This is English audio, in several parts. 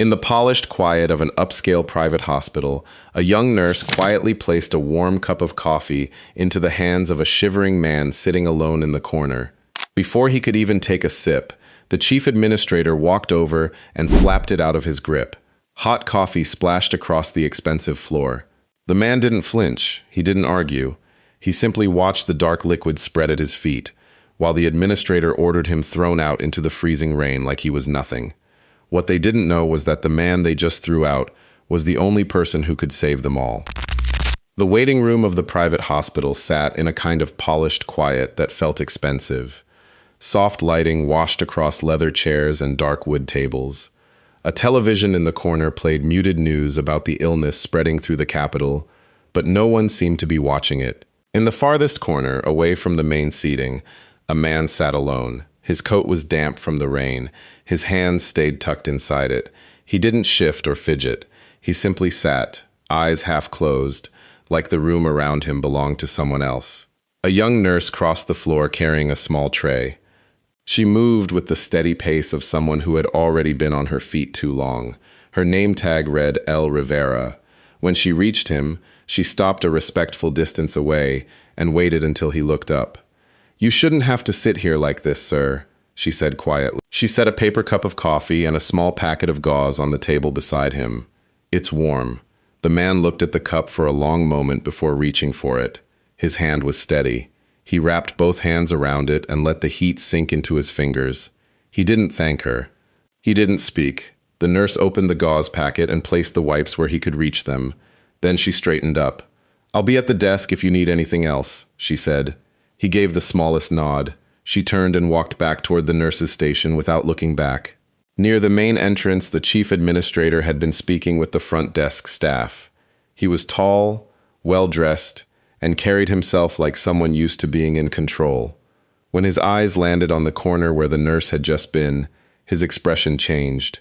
In the polished quiet of an upscale private hospital, a young nurse quietly placed a warm cup of coffee into the hands of a shivering man sitting alone in the corner. Before he could even take a sip, the chief administrator walked over and slapped it out of his grip. Hot coffee splashed across the expensive floor. The man didn't flinch. He didn't argue. He simply watched the dark liquid spread at his feet, while the administrator ordered him thrown out into the freezing rain like he was nothing. What they didn't know was that the man they just threw out was the only person who could save them all. The waiting room of the private hospital sat in a kind of polished quiet that felt expensive. Soft lighting washed across leather chairs and dark wood tables. A television in the corner played muted news about the illness spreading through the capital, but no one seemed to be watching it. In the farthest corner, away from the main seating, a man sat alone. His coat was damp from the rain. His hands stayed tucked inside it. He didn't shift or fidget. He simply sat, eyes half closed, like the room around him belonged to someone else. A young nurse crossed the floor carrying a small tray. She moved with the steady pace of someone who had already been on her feet too long. Her name tag read L. Rivera. When she reached him, she stopped a respectful distance away and waited until he looked up. "You shouldn't have to sit here like this, sir," she said quietly. She set a paper cup of coffee and a small packet of gauze on the table beside him. "It's warm." The man looked at the cup for a long moment before reaching for it. His hand was steady. He wrapped both hands around it and let the heat sink into his fingers. He didn't thank her. He didn't speak. The nurse opened the gauze packet and placed the wipes where he could reach them. Then she straightened up. "I'll be at the desk if you need anything else," she said. He gave the smallest nod. She turned and walked back toward the nurse's station without looking back. Near the main entrance, the chief administrator had been speaking with the front desk staff. He was tall, well-dressed, and carried himself like someone used to being in control. When his eyes landed on the corner where the nurse had just been, his expression changed.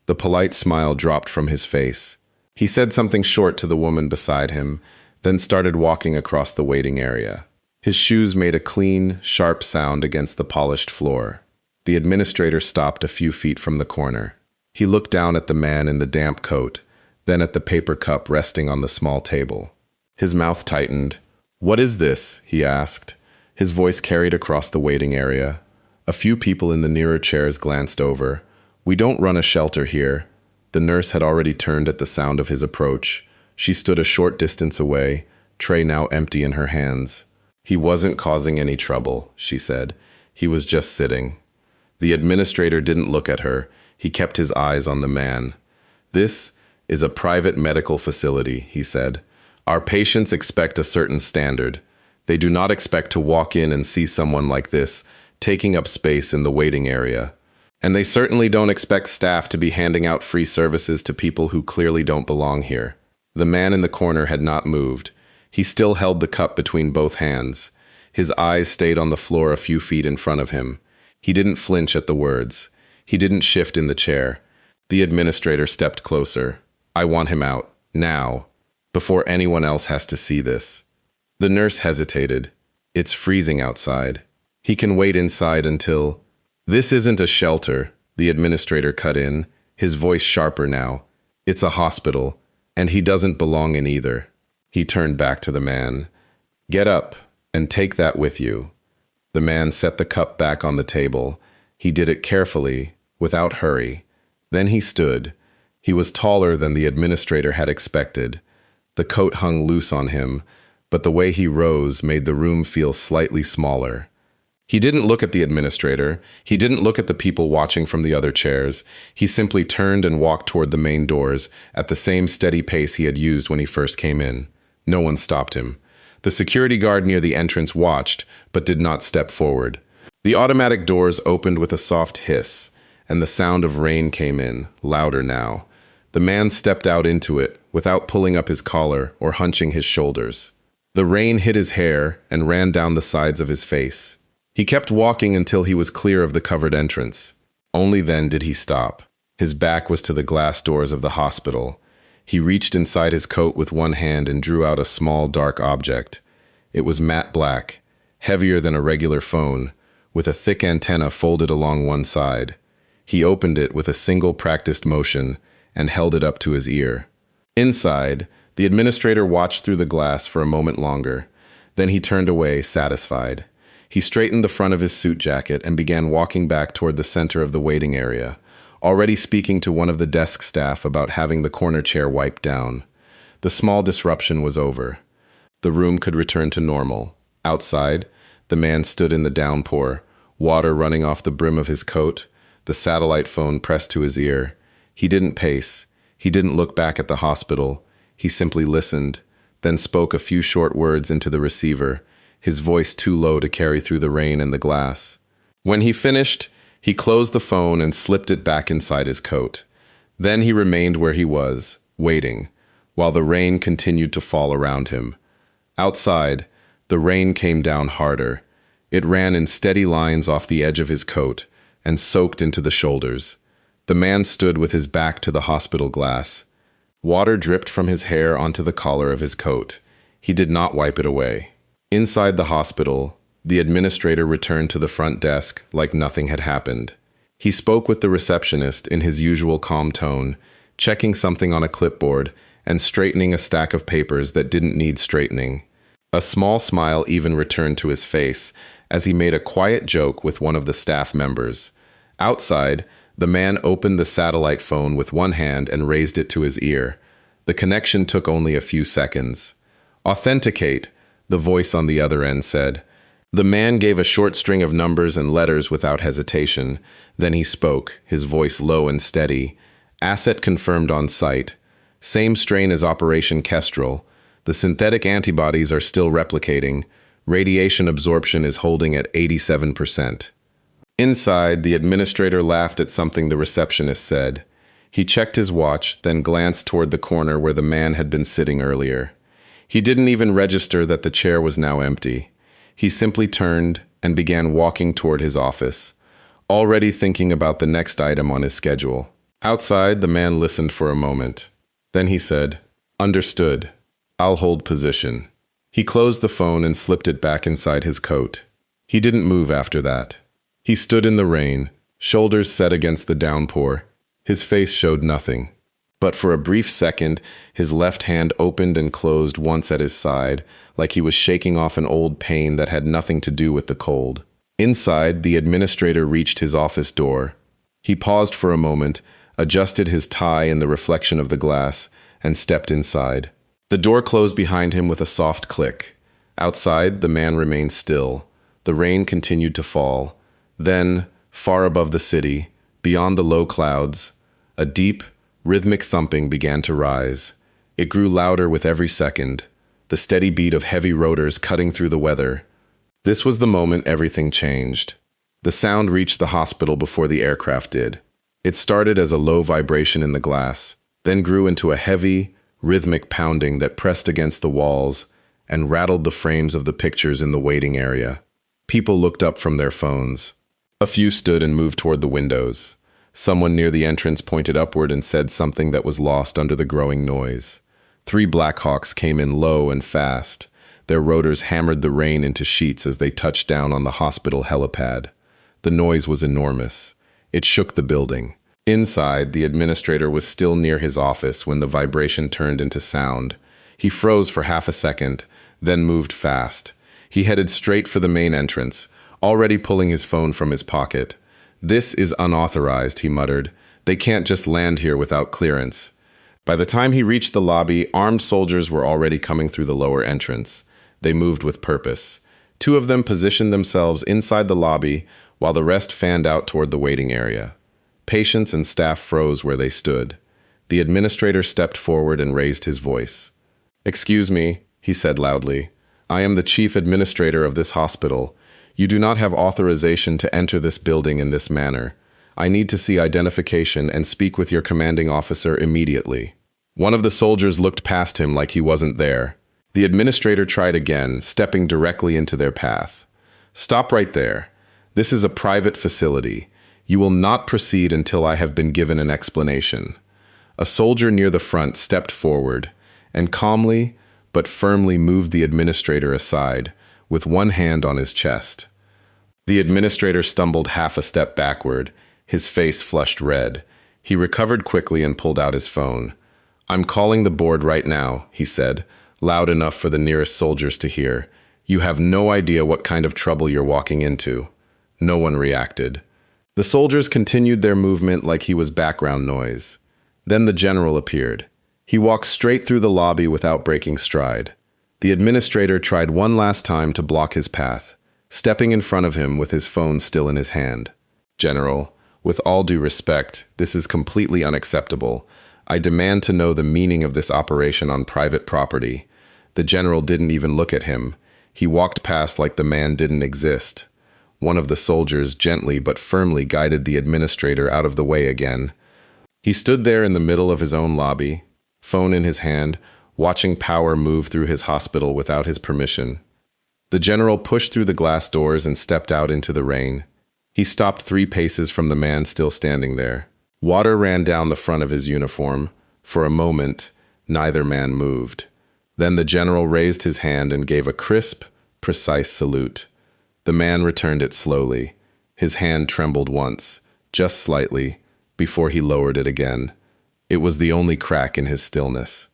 The polite smile dropped from his face. He said something short to the woman beside him, then started walking across the waiting area. His shoes made a clean, sharp sound against the polished floor. The administrator stopped a few feet from the corner. He looked down at the man in the damp coat, then at the paper cup resting on the small table. His mouth tightened. "What is this?" he asked. His voice carried across the waiting area. A few people in the nearer chairs glanced over. "We don't run a shelter here." The nurse had already turned at the sound of his approach. She stood a short distance away, tray now empty in her hands. "He wasn't causing any trouble," she said. "He was just sitting." The administrator didn't look at her. He kept his eyes on the man. "This is a private medical facility," he said. "Our patients expect a certain standard. They do not expect to walk in and see someone like this, taking up space in the waiting area. And they certainly don't expect staff to be handing out free services to people who clearly don't belong here." The man in the corner had not moved. He still held the cup between both hands. His eyes stayed on the floor a few feet in front of him. He didn't flinch at the words. He didn't shift in the chair. The administrator stepped closer. "I want him out, now, before anyone else has to see this." The nurse hesitated. "It's freezing outside. He can wait inside until—" "This isn't a shelter," the administrator cut in, his voice sharper now. "It's a hospital, and he doesn't belong in either." He turned back to the man. "Get up and take that with you." The man set the cup back on the table. He did it carefully, without hurry. Then he stood. He was taller than the administrator had expected. The coat hung loose on him, but the way he rose made the room feel slightly smaller. He didn't look at the administrator. He didn't look at the people watching from the other chairs. He simply turned and walked toward the main doors at the same steady pace he had used when he first came in. No one stopped him. The security guard near the entrance watched, but did not step forward. The automatic doors opened with a soft hiss, and the sound of rain came in, louder now. The man stepped out into it, without pulling up his collar or hunching his shoulders. The rain hit his hair and ran down the sides of his face. He kept walking until he was clear of the covered entrance. Only then did he stop. His back was to the glass doors of the hospital. He reached inside his coat with one hand and drew out a small, dark object. It was matte black, heavier than a regular phone, with a thick antenna folded along one side. He opened it with a single practiced motion, and held it up to his ear. Inside, the administrator watched through the glass for a moment longer. Then he turned away, satisfied. He straightened the front of his suit jacket and began walking back toward the center of the waiting area, already speaking to one of the desk staff about having the corner chair wiped down. The small disruption was over. The room could return to normal. Outside, the man stood in the downpour, water running off the brim of his coat, the satellite phone pressed to his ear. He didn't pace. He didn't look back at the hospital. He simply listened, then spoke a few short words into the receiver, his voice too low to carry through the rain and the glass. When he finished, he closed the phone and slipped it back inside his coat. Then he remained where he was, waiting, while the rain continued to fall around him. Outside, the rain came down harder. It ran in steady lines off the edge of his coat and soaked into the shoulders. The man stood with his back to the hospital glass. Water dripped from his hair onto the collar of his coat. He did not wipe it away. Inside the hospital, the administrator returned to the front desk like nothing had happened. He spoke with the receptionist in his usual calm tone, checking something on a clipboard and straightening a stack of papers that didn't need straightening. A small smile even returned to his face as he made a quiet joke with one of the staff members. Outside, the man opened the satellite phone with one hand and raised it to his ear. The connection took only a few seconds. "Authenticate," the voice on the other end said. The man gave a short string of numbers and letters without hesitation. Then he spoke, his voice low and steady. "Asset confirmed on site. Same strain as Operation Kestrel. The synthetic antibodies are still replicating. Radiation absorption is holding at 87%. Inside, the administrator laughed at something the receptionist said. He checked his watch, then glanced toward the corner where the man had been sitting earlier. He didn't even register that the chair was now empty. He simply turned and began walking toward his office, already thinking about the next item on his schedule. Outside, the man listened for a moment. Then he said, "Understood. I'll hold position." He closed the phone and slipped it back inside his coat. He didn't move after that. He stood in the rain, shoulders set against the downpour. His face showed nothing. But for a brief second, his left hand opened and closed once at his side, like he was shaking off an old pain that had nothing to do with the cold. Inside, the administrator reached his office door. He paused for a moment, adjusted his tie in the reflection of the glass, and stepped inside. The door closed behind him with a soft click. Outside, the man remained still. The rain continued to fall. Then, far above the city, beyond the low clouds, a deep, rhythmic thumping began to rise. It grew louder with every second, the steady beat of heavy rotors cutting through the weather. This was the moment everything changed. The sound reached the hospital before the aircraft did. It started as a low vibration in the glass, then grew into a heavy, rhythmic pounding that pressed against the walls and rattled the frames of the pictures in the waiting area. People looked up from their phones. A few stood and moved toward the windows. Someone near the entrance pointed upward and said something that was lost under the growing noise. 3 Blackhawks came in low and fast. Their rotors hammered the rain into sheets as they touched down on the hospital helipad. The noise was enormous. It shook the building. Inside, the administrator was still near his office when the vibration turned into sound. He froze for half a second, then moved fast. He headed straight for the main entrance, already pulling his phone from his pocket. "This is unauthorized," he muttered. "They can't just land here without clearance." By the time he reached the lobby, armed soldiers were already coming through the lower entrance. They moved with purpose. 2 of them positioned themselves inside the lobby, while the rest fanned out toward the waiting area. Patients and staff froze where they stood. The administrator stepped forward and raised his voice. "Excuse me," he said loudly. "I am the chief administrator of this hospital. You do not have authorization to enter this building in this manner. I need to see identification and speak with your commanding officer immediately." One of the soldiers looked past him like he wasn't there. The administrator tried again, stepping directly into their path. "Stop right there. This is a private facility. You will not proceed until I have been given an explanation." A soldier near the front stepped forward and calmly but firmly moved the administrator aside, with one hand on his chest. The administrator stumbled half a step backward, his face flushed red. He recovered quickly and pulled out his phone. "I'm calling the board right now," he said, loud enough for the nearest soldiers to hear. "You have no idea what kind of trouble you're walking into." No one reacted. The soldiers continued their movement like he was background noise. Then the general appeared. He walked straight through the lobby without breaking stride. The administrator tried one last time to block his path, stepping in front of him with his phone still in his hand. "General, with all due respect, this is completely unacceptable. I demand to know the meaning of this operation on private property." The general didn't even look at him. He walked past like the man didn't exist. One of the soldiers gently but firmly guided the administrator out of the way again. He stood there in the middle of his own lobby, phone in his hand, watching power move through his hospital without his permission. The general pushed through the glass doors and stepped out into the rain. He stopped 3 paces from the man still standing there. Water ran down the front of his uniform. For a moment, neither man moved. Then the general raised his hand and gave a crisp, precise salute. The man returned it slowly. His hand trembled once, just slightly, before he lowered it again. It was the only crack in his stillness.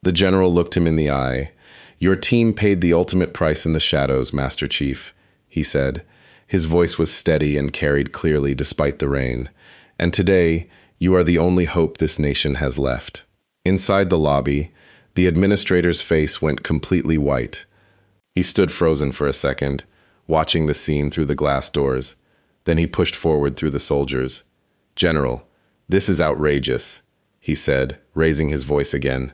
The general looked him in the eye. "Your team paid the ultimate price in the shadows, Master Chief," he said. His voice was steady and carried clearly despite the rain. "And today, you are the only hope this nation has left." Inside the lobby, the administrator's face went completely white. He stood frozen for a second, watching the scene through the glass doors. Then he pushed forward through the soldiers. "General, this is outrageous," he said, raising his voice again.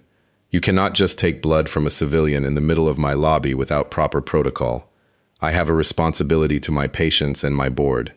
"You cannot just take blood from a civilian in the middle of my lobby without proper protocol. I have a responsibility to my patients and my board.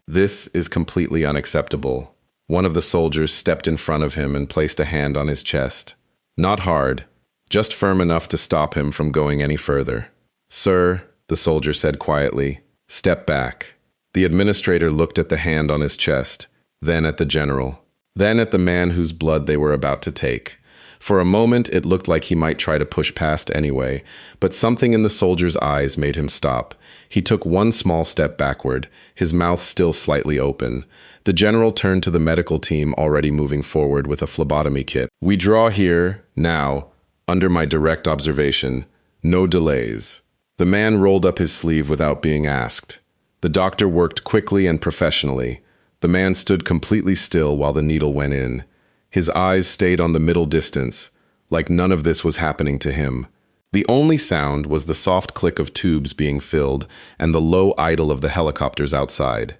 This is completely unacceptable." One of the soldiers stepped in front of him and placed a hand on his chest. Not hard, just firm enough to stop him from going any further. "Sir," the soldier said quietly, "step back." The administrator looked at the hand on his chest, then at the general, then at the man whose blood they were about to take. For a moment, it looked like he might try to push past anyway, but something in the soldier's eyes made him stop. He took one small step backward, his mouth still slightly open. The general turned to the medical team already moving forward with a phlebotomy kit. "We draw here, now, under my direct observation. No delays." The man rolled up his sleeve without being asked. The doctor worked quickly and professionally. The man stood completely still while the needle went in. His eyes stayed on the middle distance, like none of this was happening to him. The only sound was the soft click of tubes being filled and the low idle of the helicopters outside.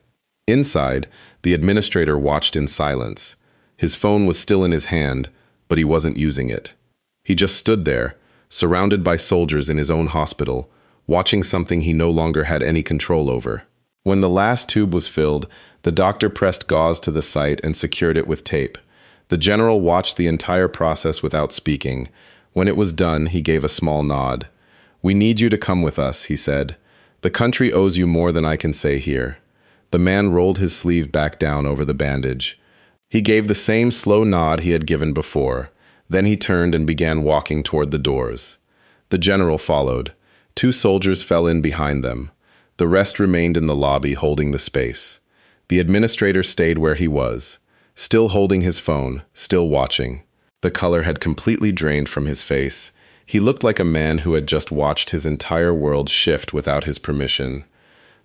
Inside, the administrator watched in silence. His phone was still in his hand, but he wasn't using it. He just stood there, surrounded by soldiers in his own hospital, watching something he no longer had any control over. When the last tube was filled, the doctor pressed gauze to the site and secured it with tape. The general watched the entire process without speaking. When it was done, he gave a small nod. "We need you to come with us," he said. "The country owes you more than I can say here." The man rolled his sleeve back down over the bandage. He gave the same slow nod he had given before. Then he turned and began walking toward the doors. The general followed. 2 soldiers fell in behind them. The rest remained in the lobby holding the space. The administrator stayed where he was, still holding his phone, still watching. The color had completely drained from his face. He looked like a man who had just watched his entire world shift without his permission.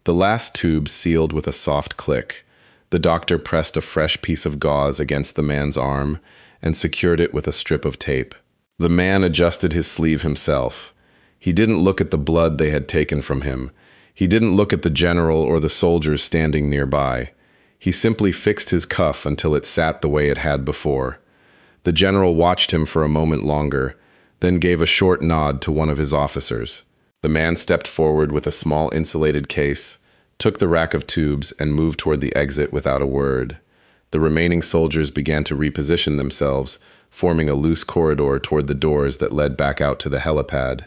The last tube sealed with a soft click. The doctor pressed a fresh piece of gauze against the man's arm and secured it with a strip of tape. The man adjusted his sleeve himself. He didn't look at the blood they had taken from him. He didn't look at the general or the soldiers standing nearby. He simply fixed his cuff until it sat the way it had before. The general watched him for a moment longer, then gave a short nod to one of his officers. The man stepped forward with a small insulated case, took the rack of tubes, and moved toward the exit without a word. The remaining soldiers began to reposition themselves, forming a loose corridor toward the doors that led back out to the helipad.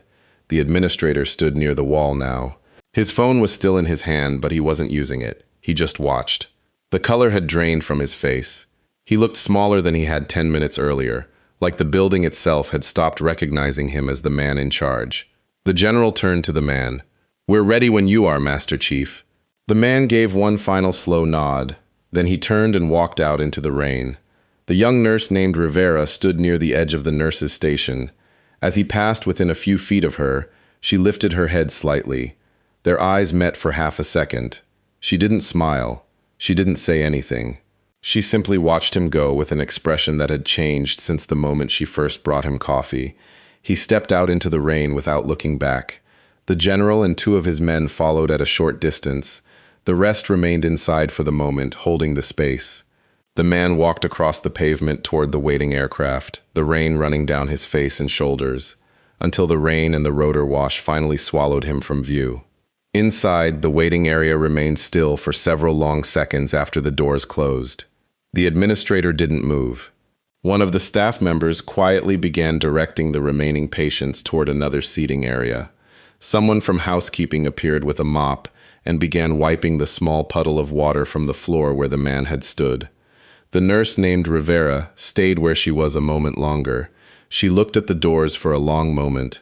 The administrator stood near the wall now. His phone was still in his hand, but he wasn't using it. He just watched. The color had drained from his face. He looked smaller than he had 10 minutes earlier, like the building itself had stopped recognizing him as the man in charge. The general turned to the man. "We're ready when you are, Master Chief." The man gave one final slow nod. Then he turned and walked out into the rain. The young nurse named Rivera stood near the edge of the nurse's station. As he passed within a few feet of her, she lifted her head slightly. Their eyes met for half a second. She didn't smile. She didn't say anything. She simply watched him go with an expression that had changed since the moment she first brought him coffee. He stepped out into the rain without looking back. The general and two of his men followed at a short distance. The rest remained inside for the moment, holding the space. The man walked across the pavement toward the waiting aircraft, the rain running down his face and shoulders, until the rain and the rotor wash finally swallowed him from view. Inside, the waiting area remained still for several long seconds after the doors closed. The administrator didn't move. One of the staff members quietly began directing the remaining patients toward another seating area. Someone from housekeeping appeared with a mop and began wiping the small puddle of water from the floor where the man had stood. The nurse named Rivera stayed where she was a moment longer. She looked at the doors for a long moment.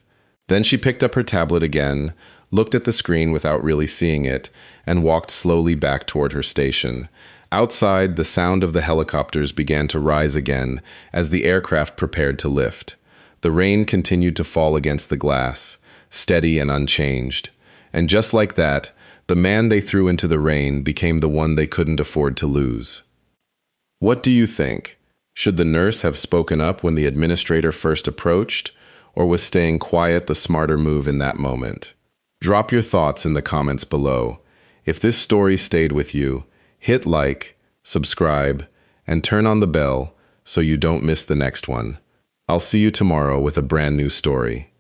Then she picked up her tablet again, looked at the screen without really seeing it, and walked slowly back toward her station. Outside, the sound of the helicopters began to rise again as the aircraft prepared to lift. The rain continued to fall against the glass, steady and unchanged. And just like that, the man they threw into the rain became the one they couldn't afford to lose. What do you think? Should the nurse have spoken up when the administrator first approached, or was staying quiet the smarter move in that moment? Drop your thoughts in the comments below. If this story stayed with you, hit like, subscribe, and turn on the bell so you don't miss the next one. I'll see you tomorrow with a brand new story.